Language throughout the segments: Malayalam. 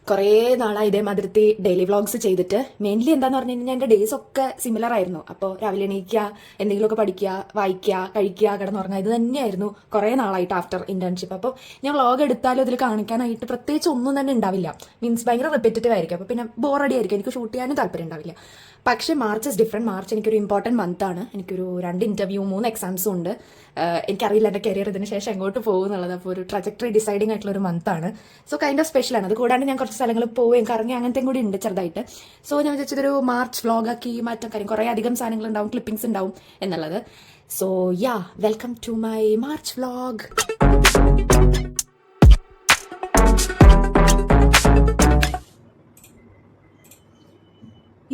കുറേ നാളായി ഇതേമാതിരത്തി ഡെയിലി വ്ളോഗ്സ് ചെയ്തിട്ട്. മെയിൻലി എന്താന്ന് പറഞ്ഞു കഴിഞ്ഞാൽ എൻ്റെ ഡേയ്സ് ഒക്കെ സിമിലർ ആയിരുന്നു. അപ്പോൾ രാവിലെ എണീക്കുക, എന്തെങ്കിലുമൊക്കെ പഠിക്കുക, വായിക്കുക, കഴിക്കുക, കിടന്നുറങ്ങുക, ഇത് തന്നെയായിരുന്നു കുറേ നാളായിട്ട് ആഫ്റ്റർ ഇന്റേൺഷിപ്പ്. അപ്പോൾ ഞാൻ വ്ളോഗ് എടുത്താലും ഇതിൽ കാണിക്കാനായിട്ട് പ്രത്യേകിച്ച് ഒന്നും തന്നെ ഉണ്ടാവില്ല. മീൻസ് ഭയങ്കര റിപ്പറ്റീവ് ആയിരിക്കും. അപ്പോൾ പിന്നെ ബോറടി ആയിരിക്കും, എനിക്ക് ഷൂട്ട് ചെയ്യാനും താല്പര്യം ഉണ്ടാവില്ല. പക്ഷേ മാർച്ച് ഇസ് ഡിഫറെൻറ്റ്. മാർച്ച് എനിക്കൊരു ഇമ്പോർട്ടൻറ്റ് മന്താണ്. എനിക്കൊരു 2 ഇൻ്റർവ്യൂ 3 എക്സാംസും ഉണ്ട്. എനിക്കറിയില്ല എൻ്റെ കരിയർ ഇതിന് ശേഷം എങ്ങോട്ട് പോകും എന്നുള്ളത്. അപ്പോൾ ഒരു ട്രജക്ടറി ഡിസൈഡിങ് ആയിട്ടുള്ള ഒരു മന്താണ്. സോ കൈൻഡ് ഓഫ് സ്പെഷ്യലാണ്. അത് കൂടാണ്ട് ഞാൻ കുറച്ച് സ്ഥലങ്ങളിൽ പോവുകയും കറങ്ങി അങ്ങനത്തെയും കൂടി ഉണ്ട് ചെറുതായിട്ട്. സോ ഞാൻ വിചാരിച്ചതൊരു മാർച്ച് വ്ളോഗാക്കി മാറ്റാൻ കാര്യം കുറേ അധികം സാധനങ്ങൾ ഉണ്ടാവും, ക്ലിപ്പിംഗ്സ് ഉണ്ടാവും എന്നുള്ളത്. So ya, welcome to my March vlog.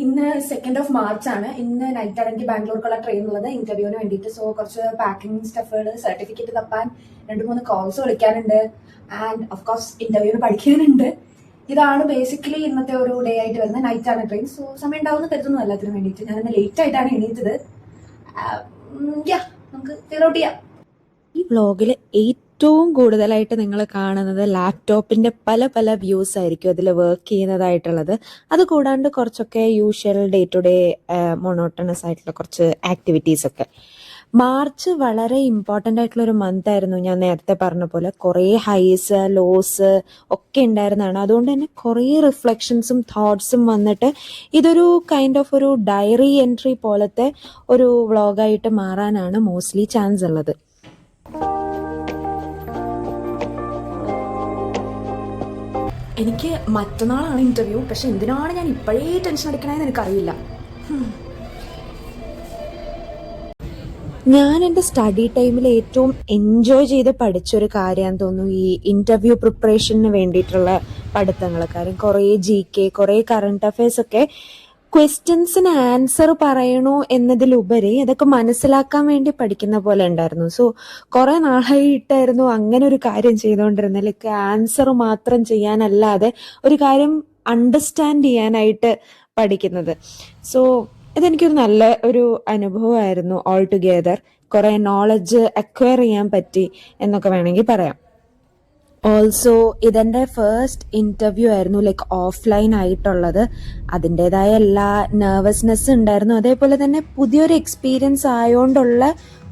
ഇന്ന് 2nd of March ആണ്. ഇന്ന് നൈറ്റാണ് എനിക്ക് ബാംഗ്ലൂർക്കുള്ള ട്രെയിൻ ഉള്ളത് ഇന്റർവ്യൂവിന് വേണ്ടിയിട്ട്. സോ കുറച്ച് പാക്കിംഗ് സ്റ്റഫുകൾ, സർട്ടിഫിക്കറ്റ് തപ്പാൻ 2-3 കോൾസ് വിളിക്കാനുണ്ട്. ആൻഡ് ഓഫ് കോഴ്സ് ഇന്റർവ്യൂവിന് പഠിക്കാനുണ്ട്. ഇതാണ് ബേസിക്കലി ഇന്നത്തെ ഒരു ഡേ ആയിട്ട് വരുന്നത്. നൈറ്റാണ് ട്രെയിൻ. സോ സമയം ഉണ്ടാവുന്ന കരുതുന്നു എല്ലാത്തിനും വേണ്ടിയിട്ട്. ഞാൻ ഇന്ന് ലേറ്റ് ആയിട്ടാണ് എണീറ്റത്. നമുക്ക് ഫിഗർ ഔട്ട് ചെയ്യാം. ഈ വ്ളോഗിൽ ഏറ്റവും കൂടുതലായിട്ട് നിങ്ങൾ കാണുന്നത് ലാപ്ടോപ്പിന്റെ പല പല വ്യൂസ് ആയിരിക്കും അതിൽ വർക്ക് ചെയ്യുന്നതായിട്ടുള്ളത്. അത് കൂടാണ്ട് കുറച്ചൊക്കെ usual day to day monotonous ആയിട്ടുള്ള കുറച്ച് ആക്ടിവിറ്റീസ് ഒക്കെ. മാർച്ച് വളരെ ഇമ്പോർട്ടൻ്റ് ആയിട്ടുള്ള ഒരു മന്ത് ആയിരുന്നു. ഞാൻ നേരത്തെ പറഞ്ഞ പോലെ കുറേ ഹൈസ് ലോസ് ഒക്കെ ഉണ്ടായിരുന്നതാണ്. അതുകൊണ്ട് തന്നെ കുറേ റിഫ്ലക്ഷൻസും തോട്ട്സും വന്നിട്ട് ഇതൊരു കൈൻഡ് ഓഫ് ഒരു ഡയറി എൻട്രി പോലത്തെ ഒരു വ്ളോഗായിട്ട് മാറാനാണ് മോസ്റ്റ്ലി ചാൻസ് ഉള്ളത്. എനിക്ക് മറ്റന്നാളാണ് ഇന്റർവ്യൂ. പക്ഷെ എന്തിനാണ് ഞാൻ ഇപ്പോഴേ ടെൻഷൻ അടിക്കണമെന്ന് എനിക്കറിയില്ല. ഞാൻ എൻ്റെ സ്റ്റഡി ടൈമിൽ ഏറ്റവും എൻജോയ് ചെയ്ത് പഠിച്ചൊരു കാര്യമാണെന്ന് തോന്നുന്നു ഈ ഇൻ്റർവ്യൂ പ്രിപ്പറേഷന് വേണ്ടിയിട്ടുള്ള പഠിത്തങ്ങൾ. കാര്യം കുറേ GK, കുറേ കറണ്ട് അഫയേഴ്സ് ഒക്കെ ക്വസ്റ്റ്യൻസിന് ആൻസർ പറയണോ എന്നതിലുപരി അതൊക്കെ മനസ്സിലാക്കാൻ വേണ്ടി പഠിക്കുന്ന പോലെ ഉണ്ടായിരുന്നു. സോ കുറെ നാളായിട്ടായിരുന്നു അങ്ങനെ ഒരു കാര്യം ചെയ്തുകൊണ്ടിരുന്നത്. ലൈക്ക് ആൻസർ മാത്രം ചെയ്യാനല്ലാതെ ഒരു കാര്യം അണ്ടർസ്റ്റാൻഡ് ചെയ്യാനായിട്ട് പഠിക്കുന്നത്. സോ ഇതെനിക്കൊരു നല്ല ഒരു അനുഭവമായിരുന്നു. ഓൾ ടുഗെദർ കുറെ നോളജ് അക്വയർ ചെയ്യാൻ പറ്റി എന്നൊക്കെ വേണമെങ്കിൽ പറയാം. ഓൾസോ ഇതെൻ്റെ ഫസ്റ്റ് ഇൻ്റർവ്യൂ ആയിരുന്നു, ലൈക്ക് ഓഫ്ലൈൻ ആയിട്ടുള്ളത്. അതിൻ്റെതായ എല്ലാ നെർവസ്നെസ് ഉണ്ടായിരുന്നു. അതേപോലെ തന്നെ പുതിയൊരു എക്സ്പീരിയൻസ് ആയതുകൊണ്ടുള്ള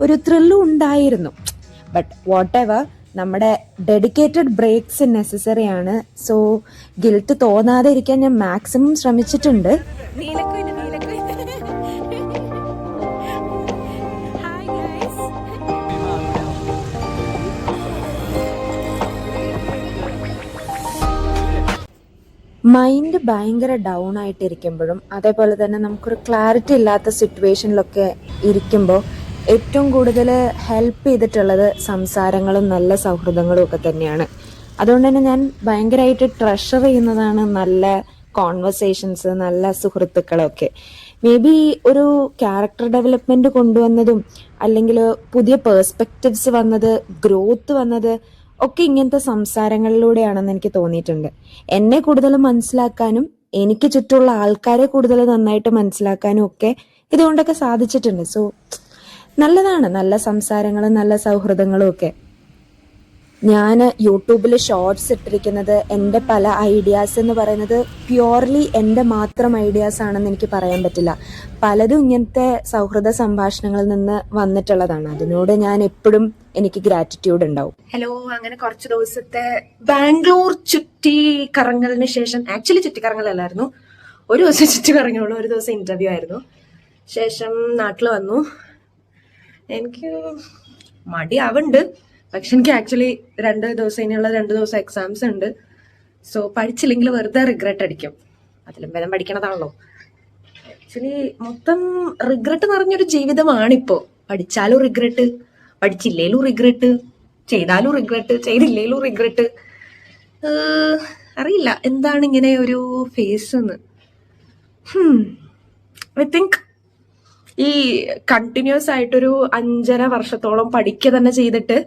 ഒരു ത്രില്ലും ഉണ്ടായിരുന്നു. ബട്ട് വാട്ട് എവർ, നമ്മുടെ ഡെഡിക്കേറ്റഡ് ബ്രേക്സ് നെസസറി ആണ്. സോ ഗിൽട്ട് തോന്നാതെ ഇരിക്കാൻ ഞാൻ മാക്സിമം ശ്രമിച്ചിട്ടുണ്ട്. മൈൻഡ് ഭയങ്കര ഡൗൺ ആയിട്ടിരിക്കുമ്പോഴും അതേപോലെ തന്നെ നമുക്കൊരു ക്ലാരിറ്റി ഇല്ലാത്ത സിറ്റുവേഷനിലൊക്കെ ഇരിക്കുമ്പോൾ ഏറ്റവും കൂടുതൽ ഹെൽപ്പ് ചെയ്തിട്ടുള്ളത് സംസാരങ്ങളും നല്ല സൗഹൃദങ്ങളും ഒക്കെ തന്നെയാണ്. അതുകൊണ്ട് തന്നെ ഞാൻ ഭയങ്കരമായിട്ട് ട്രഷർ ചെയ്യുന്നതാണ് നല്ല കോൺവെർസേഷൻസ്, നല്ല സുഹൃത്തുക്കളൊക്കെ. മേ ബി ഒരു ക്യാരക്ടർ ഡെവലപ്മെന്റ് കൊണ്ടുവന്നതും അല്ലെങ്കിൽ പുതിയ പേഴ്സ്പെക്റ്റീവ്സ് വന്നത്, ഗ്രോത്ത് വന്നത് ഒക്കെ ഇങ്ങനത്തെ സംസാരങ്ങളിലൂടെയാണെന്ന് എനിക്ക് തോന്നിയിട്ടുണ്ട്. എന്നെ കൂടുതൽ മനസ്സിലാക്കാനും എനിക്ക് ചുറ്റുമുള്ള ആൾക്കാരെ കൂടുതൽ നന്നായിട്ട് മനസ്സിലാക്കാനും ഒക്കെ ഇതുകൊണ്ടൊക്കെ സാധിച്ചിട്ടുണ്ട്. സോ നല്ലതാണ് നല്ല സംസാരങ്ങളും നല്ല സൗഹൃദങ്ങളും ഒക്കെ. ഞാൻ യൂട്യൂബിൽ ഷോർട്സ് ഇട്ടിരിക്കുന്നത് എൻ്റെ പല ഐഡിയാസ് എന്ന് പറയുന്നത് പ്യുവർലി എൻ്റെ മാത്രം ഐഡിയാസ് ആണെന്ന് എനിക്ക് പറയാൻ പറ്റില്ല. പലതും ഇങ്ങനത്തെ സൗഹൃദ സംഭാഷണങ്ങളിൽ നിന്ന് വന്നിട്ടുള്ളതാണ്. അതിനോട് ഞാൻ എപ്പോഴും എനിക്ക് ഗ്രാറ്റിറ്റ്യൂഡ് ഉണ്ടാവും. ഹലോ, അങ്ങനെ കുറച്ച് ദിവസത്തെ ബാംഗ്ലൂർ ചുറ്റി കറങ്ങലിന് ശേഷം, ആക്ച്വലി ചുറ്റി കറങ്ങലല്ലായിരുന്നു, ഒരു ദിവസം ചുറ്റി കറങ്ങിയുള്ളൂ, ഒരു ദിവസം ഇന്റർവ്യൂ ആയിരുന്നു. ശേഷം നാട്ടിൽ വന്നു. എനിക്ക് മടിയാവുന്നുണ്ട്. പക്ഷെ എനിക്ക് ആക്ച്വലി 2 ദിവസം ഇനിയുള്ള 2 ദിവസം എക്സാംസ് ഉണ്ട്. സോ പഠിച്ചില്ലെങ്കിൽ വെറുതെ റിഗ്രറ്റ് അടിക്കും. അതിലും ഭേദം പഠിക്കണതാണല്ലോ. ആക്ച്വലി മൊത്തം റിഗ്രറ്റ് നിറഞ്ഞൊരു ജീവിതമാണിപ്പോ. പഠിച്ചാലും റിഗ്രറ്റ്, പഠിച്ചില്ലേലും റിഗ്രറ്റ്, ചെയ്താലും റിഗ്രറ്റ്, ചെയ്തില്ലേലും റിഗ്രറ്റ്. അറിയില്ല എന്താണ് ഇങ്ങനെ ഒരു ഫേസ് എന്ന്. ഐ തിങ്ക് ഈ കണ്ടിന്യൂസ് ആയിട്ടൊരു 5.5 വർഷത്തോളം പഠിക്കുക തന്നെ ചെയ്തിട്ട്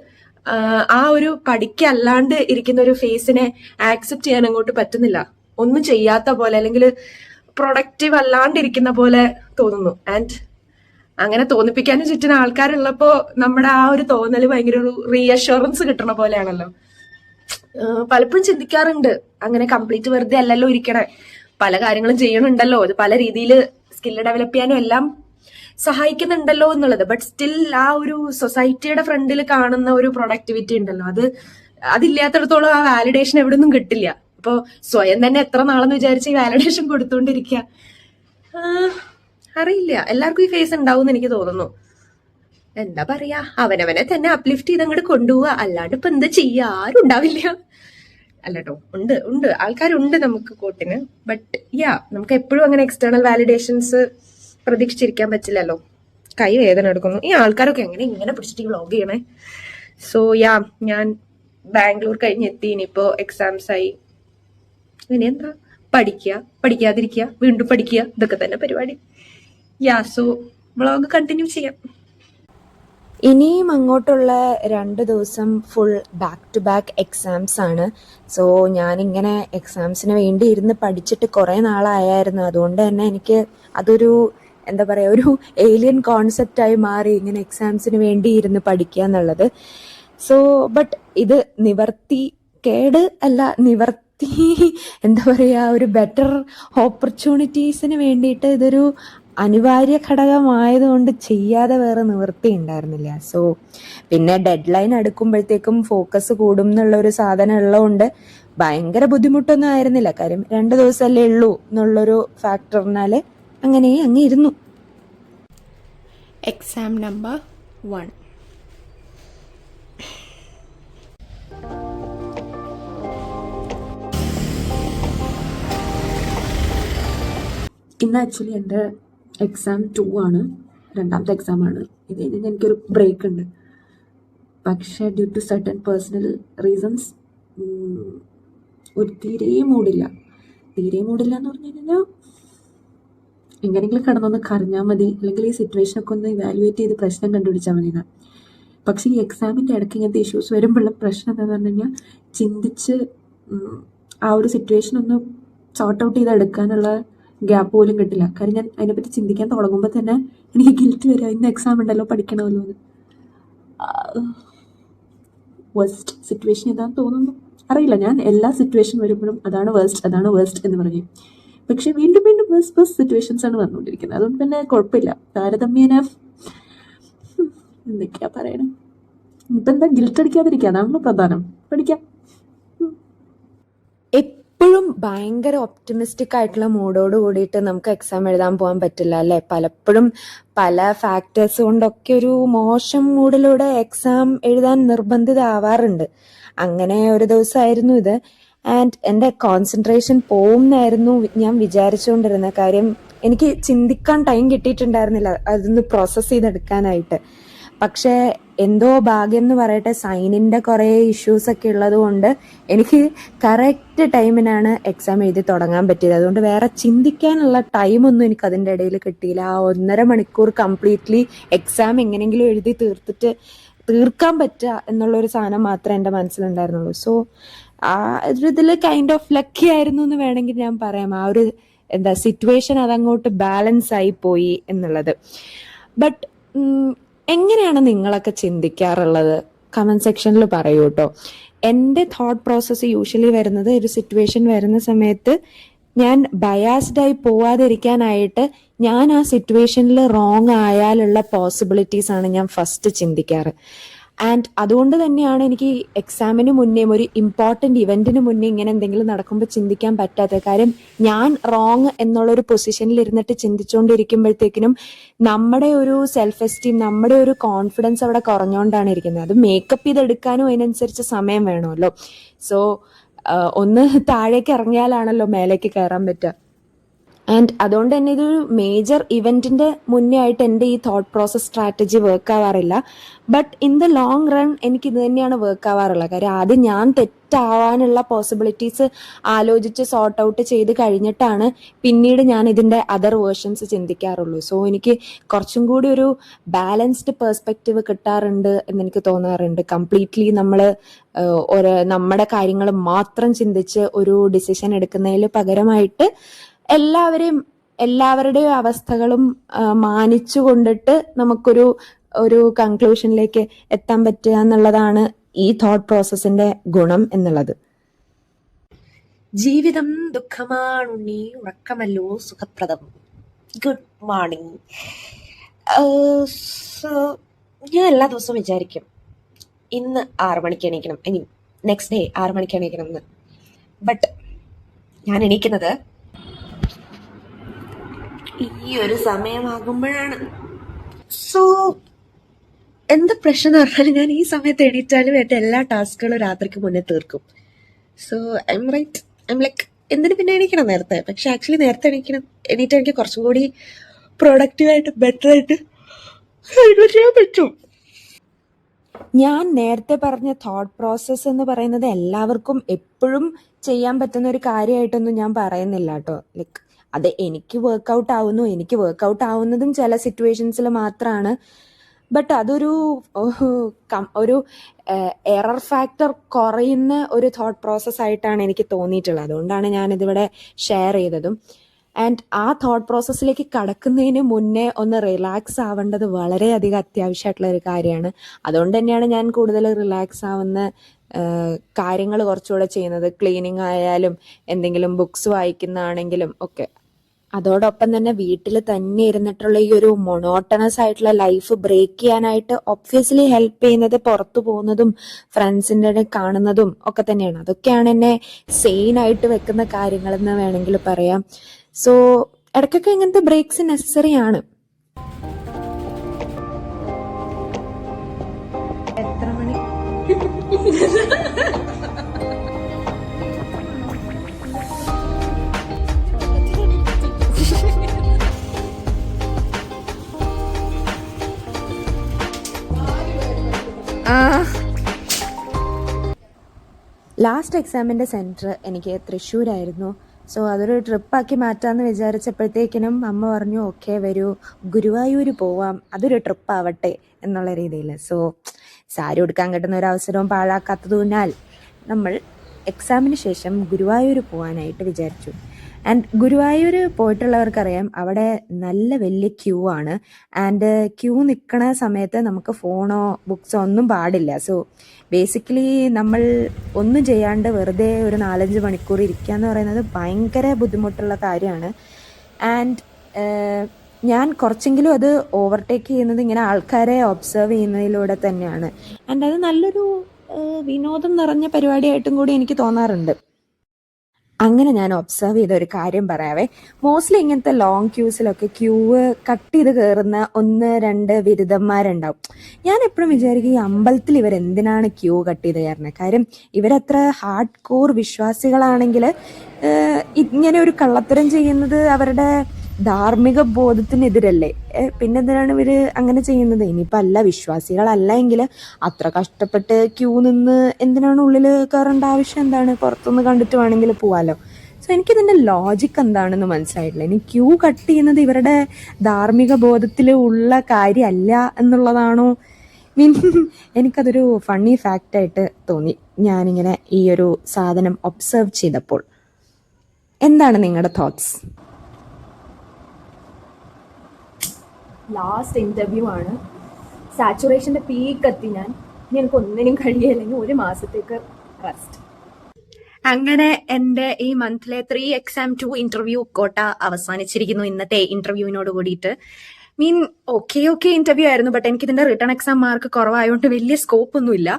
ആ ഒരു പഠിക്കല്ലാണ്ട് ഇരിക്കുന്ന ഒരു ഫേസിനെ ആക്സെപ്റ്റ് ചെയ്യാൻ അങ്ങോട്ട് പറ്റുന്നില്ല. ഒന്നും ചെയ്യാത്ത പോലെ, അല്ലെങ്കിൽ പ്രൊഡക്റ്റീവ് അല്ലാണ്ടിരിക്കുന്ന പോലെ തോന്നുന്നു. ആൻഡ് അങ്ങനെ തോന്നിപ്പിക്കാനും ചുറ്റുന്ന ആൾക്കാരുള്ളപ്പോ നമ്മുടെ ആ ഒരു തോന്നല് ഭയങ്കര ഒരു റീഅഷ്വറൻസ് കിട്ടണ പോലെയാണല്ലോ. പലപ്പോഴും ചിന്തിക്കാറുണ്ട്, അങ്ങനെ കംപ്ലീറ്റ് വെറുതെ അല്ലല്ലോ ഇരിക്കണേ, പല കാര്യങ്ങളും ചെയ്യണുണ്ടല്ലോ, അത് പല രീതിയിൽ സ്കില്ല് ഡെവലപ്പ് ചെയ്യാനും എല്ലാം സഹായിക്കുന്നുണ്ടല്ലോ എന്നുള്ളത്. ബട്ട് സ്റ്റിൽ ആ ഒരു സൊസൈറ്റിയുടെ ഫ്രണ്ടിൽ കാണുന്ന ഒരു പ്രൊഡക്ടിവിറ്റി ഉണ്ടല്ലോ, അതില്ലാത്തടത്തോളം ആ വാലിഡേഷൻ എവിടെ നിന്നും കിട്ടില്ല. അപ്പൊ സ്വയം തന്നെ എത്ര നാളെന്ന് വിചാരിച്ച് ഈ വാലിഡേഷൻ കൊടുത്തോണ്ടിരിക്കുക, അറിയില്ല, എല്ലാവർക്കും ഈ ഫേസ് ഉണ്ടാവും എന്ന് എനിക്ക് തോന്നുന്നു. എന്താ പറയാ, അവനവനെ തന്നെ അപ്ലിഫ്റ്റ് ചെയ്ത് അങ്ങോട്ട് കൊണ്ടുപോവുക, അല്ലാണ്ട് ഇപ്പൊ എന്താ ചെയ്യാ, ആരും ഉണ്ടാവില്ല. അല്ലട്ടോ, ഉണ്ട് ആൾക്കാരുണ്ട് നമുക്ക് കൂട്ടിന്. ബട്ട് നമുക്ക് എപ്പോഴും അങ്ങനെ എക്സ്റ്റേണൽ വാലിഡേഷൻസ് പ്രതീക്ഷിച്ചിരിക്കാൻ പറ്റില്ലല്ലോ. കൈ വേദന എടുക്കുന്നു. ഈ ആൾക്കാരൊക്കെ ഇങ്ങനെ പിടിച്ചിട്ട് വ്ളോഗ് ചെയ്യണേ. സോ ഞാൻ ബാംഗ്ലൂർ കഴിഞ്ഞെത്തി, ഇനിയിപ്പോ എക്സാംസ് ആയി. ഇനി എന്താ, പഠിക്കാതിരിക്കുക, വീണ്ടും പഠിക്കുക, ഇതൊക്കെ തന്നെ പരിപാടി. സോ വ്ളോഗ് കണ്ടിന്യൂ ചെയ്യാം. ഇനിയും അങ്ങോട്ടുള്ള 2 ദിവസം full back to back exams ആണ്. സോ ഞാനിങ്ങനെ എക്സാംസിന് വേണ്ടി ഇരുന്ന് പഠിച്ചിട്ട് കുറേ നാളായിരുന്നു. അതുകൊണ്ട് തന്നെ എനിക്ക് അതൊരു എന്താ പറയുക, ഒരു ഏലിയൻ കോൺസെപ്റ്റായി മാറി ഇങ്ങനെ എക്സാംസിന് വേണ്ടി ഇരുന്ന് പഠിക്കുക എന്നുള്ളത്. സോ ബട്ട് ഇത് കേട് അല്ല, എന്താ പറയുക, ഒരു ബെറ്റർ ഓപ്പർച്യൂണിറ്റീസിന് വേണ്ടിയിട്ട് ഇതൊരു അനിവാര്യ ഘടകമായതുകൊണ്ട് ചെയ്യാതെ വേറെ നിവൃത്തി ഉണ്ടായിരുന്നില്ല. സോ പിന്നെ ഡെഡ് ലൈൻ അടുക്കുമ്പോഴത്തേക്കും ഫോക്കസ് കൂടും എന്നുള്ളൊരു സാധനം ഉള്ളതുകൊണ്ട് ഭയങ്കര ബുദ്ധിമുട്ടൊന്നും ആയിരുന്നില്ല. കാര്യം 2 ദിവസമല്ലേ ഉള്ളൂ എന്നുള്ളൊരു ഫാക്ടറിനാൽ അങ്ങനെ അങ്ങ് ഇരുന്നു. Exam number 1. ഇന്ന് ആക്ച്വലി എൻ്റെ എക്സാം 2 ആണ്, 2ാമത്തെ എക്സാമാണ്. ഇത് കഴിഞ്ഞ് എനിക്കൊരു ബ്രേക്ക് ഉണ്ട്. പക്ഷേ due to certain personal reasons തീരെ മൂടില്ല എന്ന് പറഞ്ഞു കഴിഞ്ഞാൽ എങ്ങനെയെങ്കിലും കിടന്നൊന്ന് കരഞ്ഞാൽ മതി, അല്ലെങ്കിൽ ഈ സിറ്റുവേഷനൊക്കെ ഒന്ന് ഇവാലുവേറ്റ് ചെയ്ത് പ്രശ്നം കണ്ടുപിടിച്ചാൽ മതി എന്നാണ്. പക്ഷേ ഈ എക്സാമിൻ്റെ ഇടയ്ക്ക് ഇങ്ങനത്തെ ഇഷ്യൂസ് വരുമ്പോഴുള്ള പ്രശ്നം എന്താണെന്ന് പറഞ്ഞു കഴിഞ്ഞാൽ ചിന്തിച്ച് ആ ഒരു സിറ്റുവേഷൻ ഒന്ന് സോർട്ട് ഔട്ട് ചെയ്ത് എടുക്കാനുള്ള ഗ്യാപ്പ് പോലും കിട്ടില്ല. കാര്യം ഞാൻ അതിനെപ്പറ്റി ചിന്തിക്കാൻ തുടങ്ങുമ്പോൾ തന്നെ എനിക്ക് ഗിൽറ്റ് വരിക, ഇന്ന് എക്സാം ഉണ്ടല്ലോ, പഠിക്കണമല്ലോ എന്ന്. വേസ്റ്റ് സിറ്റുവേഷൻ ഏതാണെന്ന് തോന്നുന്നു, അറിയില്ല. ഞാൻ എല്ലാ സിറ്റുവേഷൻ വരുമ്പോഴും അതാണ് വേസ്റ്റ് എന്ന് പറഞ്ഞു. പക്ഷെ വീണ്ടും വേസ്റ്റ് സിറ്റുവേഷൻസ് ആണ് വന്നുകൊണ്ടിരിക്കുന്നത്. അതുകൊണ്ട് പിന്നെ കുഴപ്പമില്ല, താരതമ്യേന എന്തൊക്കെയാ പറയണേ. ഇപ്പം എന്താ, ഗിൽറ്റ് അടിക്കാതിരിക്കുക, അതാണല്ലോ പ്രധാനം. പഠിക്കാം. എപ്പോഴും ഭയങ്കര ഒപ്റ്റിമിസ്റ്റിക് ആയിട്ടുള്ള മൂഡോട് കൂടിയിട്ട് നമുക്ക് എക്സാം എഴുതാൻ പോകാൻ പറ്റില്ല അല്ലേ. പലപ്പോഴും പല ഫാക്ടേഴ്സ് കൊണ്ടൊക്കെ ഒരു മോശം മൂഡിലൂടെ എക്സാം എഴുതാൻ നിർബന്ധിതമാവാറുണ്ട്. അങ്ങനെ ഒരു ദിവസമായിരുന്നു ഇത്. ആൻഡ് എൻ്റെ കോൺസെൻട്രേഷൻ പോകുന്നായിരുന്നു ഞാൻ വിചാരിച്ചുകൊണ്ടിരുന്നത്. കാര്യം എനിക്ക് ചിന്തിക്കാൻ ടൈം കിട്ടിയിട്ടുണ്ടായിരുന്നില്ല അതൊന്ന് പ്രോസസ്സ് ചെയ്തെടുക്കാനായിട്ട്. പക്ഷേ എന്തോ ഭാഗ്യം എന്ന് പറയട്ടെ, സൈനിൻ്റെ കുറേ ഇഷ്യൂസ് ഒക്കെ ഉള്ളത് കൊണ്ട് എനിക്ക് കറക്റ്റ് ടൈമിനാണ് എക്സാം എഴുതി തുടങ്ങാൻ പറ്റിയത്. അതുകൊണ്ട് വേറെ ചിന്തിക്കാനുള്ള ടൈമൊന്നും എനിക്ക് അതിൻ്റെ ഇടയിൽ കിട്ടിയില്ല. ആ 1.5 മണിക്കൂർ കംപ്ലീറ്റ്ലി എക്സാം എങ്ങനെയെങ്കിലും എഴുതി തീർക്കാൻ പറ്റുക എന്നുള്ളൊരു സാധനം മാത്രമേ എൻ്റെ മനസ്സിലുണ്ടായിരുന്നുള്ളൂ. സോ ആ ഒരു ഇതിൽ കൈൻഡ് ഓഫ് ലക്കി ആയിരുന്നു എന്ന് വേണമെങ്കിൽ ഞാൻ പറയാം. ആ ഒരു സിറ്റുവേഷൻ അതങ്ങോട്ട് ബാലൻസ് ആയി പോയി എന്നുള്ളത്. ബട്ട് എങ്ങനെയാണ് നിങ്ങളൊക്കെ ചിന്തിക്കാറുള്ളത്? കമന്റ് സെക്ഷനിൽ പറയൂ കേട്ടോ. എൻ്റെ തോട്ട് പ്രോസസ്സ് യൂഷ്വലി വരുന്നത്, ഒരു സിറ്റുവേഷൻ വരുന്ന സമയത്ത് ഞാൻ ബയാസ്ഡായി പോവാതിരിക്കാനായിട്ട് ഞാൻ ആ സിറ്റുവേഷനിൽ റോങ് ആയാലുള്ള പോസിബിലിറ്റീസ് ആണ് ഞാൻ ഫസ്റ്റ് ചിന്തിക്കാറ്. ആൻഡ് അതുകൊണ്ട് തന്നെയാണ് എനിക്ക് എക്സാമിന് മുന്നേ, ഒരു ഇമ്പോർട്ടൻ്റ് ഇവൻറ്റിന് മുന്നേ ഇങ്ങനെ എന്തെങ്കിലും നടക്കുമ്പോൾ ചിന്തിക്കാൻ പറ്റാത്ത കാര്യം. ഞാൻ റോങ് എന്നുള്ളൊരു പൊസിഷനിൽ ഇരുന്നിട്ട് ചിന്തിച്ചുകൊണ്ടിരിക്കുമ്പോഴത്തേക്കിനും നമ്മുടെ ഒരു സെൽഫ് എസ്റ്റീം, നമ്മുടെ ഒരു കോൺഫിഡൻസ് അവിടെ കുറഞ്ഞുകൊണ്ടാണ് ഇരിക്കുന്നത്. അത് മേക്കപ്പ് ചെയ്തെടുക്കാനും അതിനനുസരിച്ച് സമയം വേണമല്ലോ. സോ ഒന്ന് താഴേക്ക് ഇറങ്ങിയാലാണല്ലോ മേലേക്ക് കയറാൻ പറ്റുക. ആൻഡ് അതുകൊണ്ട് തന്നെ ഇതൊരു മേജർ ഇവൻറ്റിൻ്റെ മുന്നേ ആയിട്ട് എൻ്റെ ഈ തോട്ട് പ്രോസസ് സ്ട്രാറ്റജി വർക്ക് ആവാറില്ല. But in the long run എനിക്ക് ഇത് തന്നെയാണ് വർക്ക് ആവാറുള്ളത്. കാര്യം ആദ്യം ഞാൻ തെറ്റാവാനുള്ള പോസിബിലിറ്റീസ് ആലോചിച്ച് സോർട്ട് ഔട്ട് ചെയ്ത് കഴിഞ്ഞിട്ടാണ് പിന്നീട് ഞാൻ ഇതിൻ്റെ അതർ വേർഷൻസ് ചിന്തിക്കാറുള്ളൂ. സോ എനിക്ക് കുറച്ചും കൂടി ഒരു ബാലൻസ്ഡ് പെർസ്പെക്റ്റീവ് കിട്ടാറുണ്ട് എന്നെനിക്ക് തോന്നാറുണ്ട്. കംപ്ലീറ്റ്ലി നമ്മൾ നമ്മുടെ കാര്യങ്ങൾ മാത്രം ചിന്തിച്ച് ഒരു ഡിസിഷൻ എടുക്കുന്നതിൽ പകരമായിട്ട് എല്ലാവരുടെയും അവസ്ഥകളും മാനിച്ചു കൊണ്ടിട്ട് നമുക്കൊരു കൺക്ലൂഷനിലേക്ക് എത്താൻ പറ്റുക എന്നുള്ളതാണ് ഈ തോട്ട് പ്രോസസ്സിന്റെ ഗുണം എന്നുള്ളത്. ജീവിതം ദുഃഖമാണുണ്ണി, ഉറക്കമല്ലോ സുഖപ്രദം. Good morning. സോ ഞാൻ എല്ലാ ദിവസവും വിചാരിക്കും ഇന്ന് 6 മണിക്ക് എണീക്കണം, ഇനി നെക്സ്റ്റ് ഡേ 6 മണിക്ക് എണീക്കണം എന്ന്. ബട്ട് ഞാൻ എണീക്കുന്നത് ഈ ഒരു സമയമാകുമ്പോഴാണ്. സോ എന്താ പ്രശ്നം എന്ന് പറഞ്ഞാൽ ഞാൻ ഈ സമയത്ത് എണീറ്റാലും എൻ്റെ എല്ലാ ടാസ്കുകളും രാത്രിക്ക് മുന്നേ തീർക്കും. So I'm right, I'm like എന്തിനു പിന്നെ എണീക്കണം നേരത്തെ. പക്ഷെ ആക്ച്വലി നേരത്തെ എണീറ്റ് എനിക്ക് കുറച്ചും കൂടി പ്രൊഡക്റ്റീവായിട്ട് ബെറ്ററായിട്ട് ചെയ്യാൻ പറ്റും. ഞാൻ നേരത്തെ പറഞ്ഞ തോട്ട് പ്രോസസ്സ് എന്ന് പറയുന്നത് എല്ലാവർക്കും എപ്പോഴും ചെയ്യാൻ പറ്റുന്ന ഒരു കാര്യമായിട്ടൊന്നും ഞാൻ പറയുന്നില്ല കേട്ടോ. ലൈക്ക് അത് എനിക്ക് വർക്കൗട്ട് ആവുന്നതും ചില സിറ്റുവേഷൻസിൽ മാത്രമാണ്. ബട്ട് അതൊരു ഒരു എറർ ഫാക്ടർ കുറയുന്ന ഒരു തോട്ട് പ്രോസസ് ആയിട്ടാണ് എനിക്ക് തോന്നിയിട്ടുള്ളത്. അതുകൊണ്ടാണ് ഞാനിതിവിടെ ഷെയർ ചെയ്തതും. ആൻഡ് ആ തോട്ട് പ്രോസസ്സിലേക്ക് കടക്കുന്നതിന് മുന്നേ ഒന്ന് റിലാക്സ് ആവേണ്ടത് വളരെയധികം അത്യാവശ്യമായിട്ടുള്ള ഒരു കാര്യമാണ്. അതുകൊണ്ട് തന്നെയാണ് ഞാൻ കൂടുതൽ റിലാക്സ് ആവുന്ന കാര്യങ്ങൾ കുറച്ചുകൂടെ ചെയ്യുന്നത്. ക്ലീനിങ് ആയാലും എന്തെങ്കിലും ബുക്സ് വായിക്കുന്നതാണെങ്കിലും ഒക്കെ. അതോടൊപ്പം തന്നെ വീട്ടിൽ തന്നെ ഇരുന്നിട്ടുള്ള ഈ ഒരു മൊണോട്ടണസ് ആയിട്ടുള്ള ലൈഫ് ബ്രേക്ക് ചെയ്യാനായിട്ട് ഒബ്വിയസ്ലി ഹെൽപ്പ് ചെയ്യുന്നത് പുറത്തു പോകുന്നതും ഫ്രണ്ട്സിൻ്റെ കാണുന്നതും ഒക്കെ തന്നെയാണ്. അതൊക്കെയാണ് എന്നെ സെയിൻ ആയിട്ട് വെക്കുന്ന കാര്യങ്ങളെന്ന് വേണമെങ്കിൽ പറയാം. സോ ഇടയ്ക്കൊക്കെ ഇങ്ങനത്തെ ബ്രേക്സ് നെസസറി ആണ്. എത്ര മണി? ലാസ്റ്റ് എക്സാമിൻ്റെ സെൻറ്റർ എനിക്ക് തൃശ്ശൂരായിരുന്നു. സോ അതൊരു ട്രിപ്പാക്കി മാറ്റാമെന്ന് വിചാരിച്ചപ്പോഴത്തേക്കിനും അമ്മ പറഞ്ഞു ഓക്കെ വരൂ ഗുരുവായൂർ പോവാം, അതൊരു ട്രിപ്പാവട്ടെ എന്നുള്ള രീതിയിൽ. സോ സാരി ഉടുക്കാൻ കിട്ടുന്ന ഒരു അവസരവും പാഴാക്കാത്തതിനാൽ നമ്മൾ എക്സാമിന് ശേഷം ഗുരുവായൂർ പോകാനായിട്ട് വിചാരിച്ചു. ആൻഡ് ഗുരുവായൂർ പോയിട്ടുള്ളവർക്കറിയാം അവിടെ നല്ല വലിയ ക്യൂ ആണ്. ആൻഡ് ക്യൂ നിൽക്കണ സമയത്ത് നമുക്ക് ഫോണോ ബുക്സോ ഒന്നും പാടില്ല. സോ ബേസിക്കലി നമ്മൾ ഒന്നും ചെയ്യാണ്ട് വെറുതെ ഒരു 4-5 മണിക്കൂർ ഇരിക്കുക എന്ന് പറയുന്നത് ഭയങ്കര ബുദ്ധിമുട്ടുള്ള കാര്യമാണ്. ആൻഡ് ഞാൻ കുറച്ചെങ്കിലും അത് ഓവർടേക്ക് ചെയ്യുന്നത് ഇങ്ങനെ ആൾക്കാരെ ഒബ്സർവ് ചെയ്യുന്നതിലൂടെ തന്നെയാണ്. ആൻഡ് അത് നല്ലൊരു വിനോദം നിറഞ്ഞ പരിപാടിയായിട്ടും കൂടി എനിക്ക് തോന്നാറുണ്ട്. അങ്ങനെ ഞാൻ ഒബ്സർവ് ചെയ്ത ഒരു കാര്യം പറയാവേ. മോസ്റ്റ്ലി ഇങ്ങനത്തെ ലോങ് ക്യൂസിലൊക്കെ കട്ട് ചെയ്ത് കയറുന്ന 1-2 ബിരുദന്മാരുണ്ടാവും. ഞാൻ എപ്പോഴും വിചാരിക്കും ഈ അമ്പലത്തിൽ ഇവരെന്തിനാണ് ക്യൂ കട്ട് ചെയ്ത് കയറുന്നത്. കാര്യം ഇവരത്ര ഹാർഡ് കോർ വിശ്വാസികളാണെങ്കിൽ ഇങ്ങനെ ഒരു കള്ളത്തരം ചെയ്യുന്നത് അവരുടെ ധാർമ്മിക ബോധത്തിനെതിരല്ലേ. പിന്നെന്തിനാണ് ഇവര് അങ്ങനെ ചെയ്യുന്നത്? ഇനിയിപ്പോൾ അല്ല വിശ്വാസികളല്ല എങ്കിൽ അത്ര കഷ്ടപ്പെട്ട് ക്യൂ നിന്ന് എന്തിനാണ് ഉള്ളിൽ കയറേണ്ട ആവശ്യം എന്താണ്? പുറത്തുനിന്ന് കണ്ടിട്ട് വേണമെങ്കിൽ പോവാലോ. സോ എനിക്കിതിൻ്റെ ലോജിക്ക് എന്താണെന്ന് മനസ്സിലായിട്ടില്ല. ഇനി ക്യൂ കട്ട് ചെയ്യുന്നത് ഇവരുടെ ധാർമ്മിക ബോധത്തിൽ ഉള്ള കാര്യമല്ല എന്നുള്ളതാണോ? എനിക്കതൊരു ഫണ്ണി ഫാക്റ്റായിട്ട് തോന്നി ഞാനിങ്ങനെ ഈ ഒരു സാധനം ഒബ്സർവ് ചെയ്തപ്പോൾ. എന്താണ് നിങ്ങളുടെ തോട്ട്സ്? ലാസ്റ്റ് ഇന്റർവ്യൂ ആണ്. സാച്ചുറേഷന്റെ പീക്ക് എത്തി ഞാൻ. ഇനി എനിക്ക് ഒന്നിനും കഴിയില്ലെങ്കിൽ 1 മാസത്തേക്ക് റെസ്റ്റ്. അങ്ങനെ എൻ്റെ ഈ മന്തിലെ 3 എക്സാം 2 ഇന്റർവ്യൂ കോട്ട അവസാനിച്ചിരിക്കുന്നു ഇന്നത്തെ ഇന്റർവ്യൂവിനോട് കൂടിയിട്ട്. ഓക്കെ ഇന്റർവ്യൂ ആയിരുന്നു. ബട്ട് എനിക്ക് ഇതിന്റെ റിട്ടേൺ എക്സാം മാർക്ക് കുറവായതുകൊണ്ട് വലിയ സ്കോപ്പ് ഒന്നുമില്ല.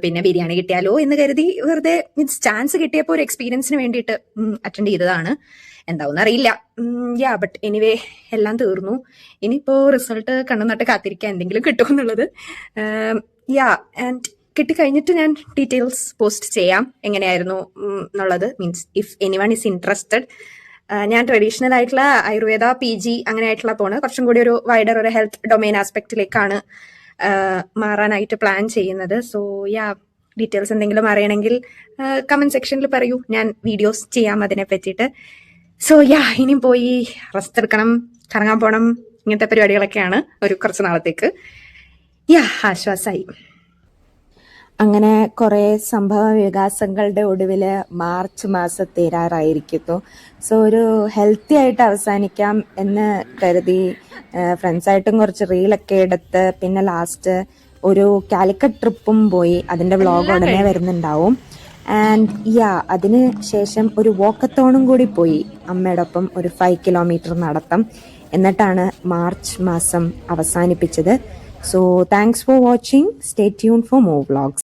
പിന്നെ ബിരിയാണി കിട്ടിയാലോ എന്ന് കരുതി വെറുതെ ചാൻസ് കിട്ടിയപ്പോൾ ഒരു എക്സ്പീരിയൻസിന് വേണ്ടിയിട്ട് അറ്റൻഡ് ചെയ്തതാണ്. എന്താവുന്ന അറിയില്ല. ബട്ട് എനിവേ എല്ലാം തീർന്നു. ഇനിയിപ്പോ റിസൾട്ട് കണ്ണു നട്ട് കാത്തിരിക്കാൻ എന്തെങ്കിലും കിട്ടുമെന്നുള്ളത്. ആൻഡ് കിട്ടിക്കഴിഞ്ഞിട്ട് ഞാൻ ഡീറ്റെയിൽസ് പോസ്റ്റ് ചെയ്യാം എങ്ങനെയായിരുന്നു എന്നുള്ളത്. Means if anyone is interested. ഞാൻ ട്രഡീഷണൽ ആയിട്ടുള്ള ആയുർവേദ PG അങ്ങനെ ആയിട്ടുള്ള പോണ് കുറച്ചും കൂടി ഒരു വൈഡർ ഒരു ഹെൽത്ത് ഡൊമൈൻ ആസ്പെക്റ്റിലേക്കാണ് മാറാനായിട്ട് പ്ലാൻ ചെയ്യുന്നത്. സോ ഡീറ്റെയിൽസ് എന്തെങ്കിലും അറിയണമെങ്കിൽ കമന്റ് സെക്ഷനിൽ പറയൂ, ഞാൻ വീഡിയോസ് ചെയ്യാം അതിനെ പറ്റിയിട്ട്. സോ ഇനിയും പോയി റെസ്റ്റ് എടുക്കണം, കറങ്ങാൻ പോകണം, ഇങ്ങനത്തെ പരിപാടികളൊക്കെയാണ് ഒരു കുറച്ച് നാളത്തേക്ക്. ആശ്വാസമായി. അങ്ങനെ കുറേ സംഭവ വികാസങ്ങളുടെ ഒടുവിൽ മാർച്ച് മാസം തീരാറായിരിക്കുന്നു. സോ ഒരു ഹെൽത്തി ആയിട്ട് അവസാനിക്കാം എന്ന് കരുതി ഫ്രണ്ട്സായിട്ടും കുറച്ച് റീലൊക്കെ എടുത്ത് പിന്നെ ലാസ്റ്റ് ഒരു കാലിക്കറ്റ് ട്രിപ്പും പോയി. അതിൻ്റെ വ്ളോഗ് ഉടനെ വരുന്നുണ്ടാവും. ആൻഡ് അതിന് ശേഷം ഒരു വോക്കത്തോണും കൂടി പോയി അമ്മയോടൊപ്പം, ഒരു 5 കിലോമീറ്റർ നടത്തം. എന്നിട്ടാണ് മാർച്ച് മാസം അവസാനിപ്പിച്ചത്. So thanks for watching. Stay tune for more vlogs.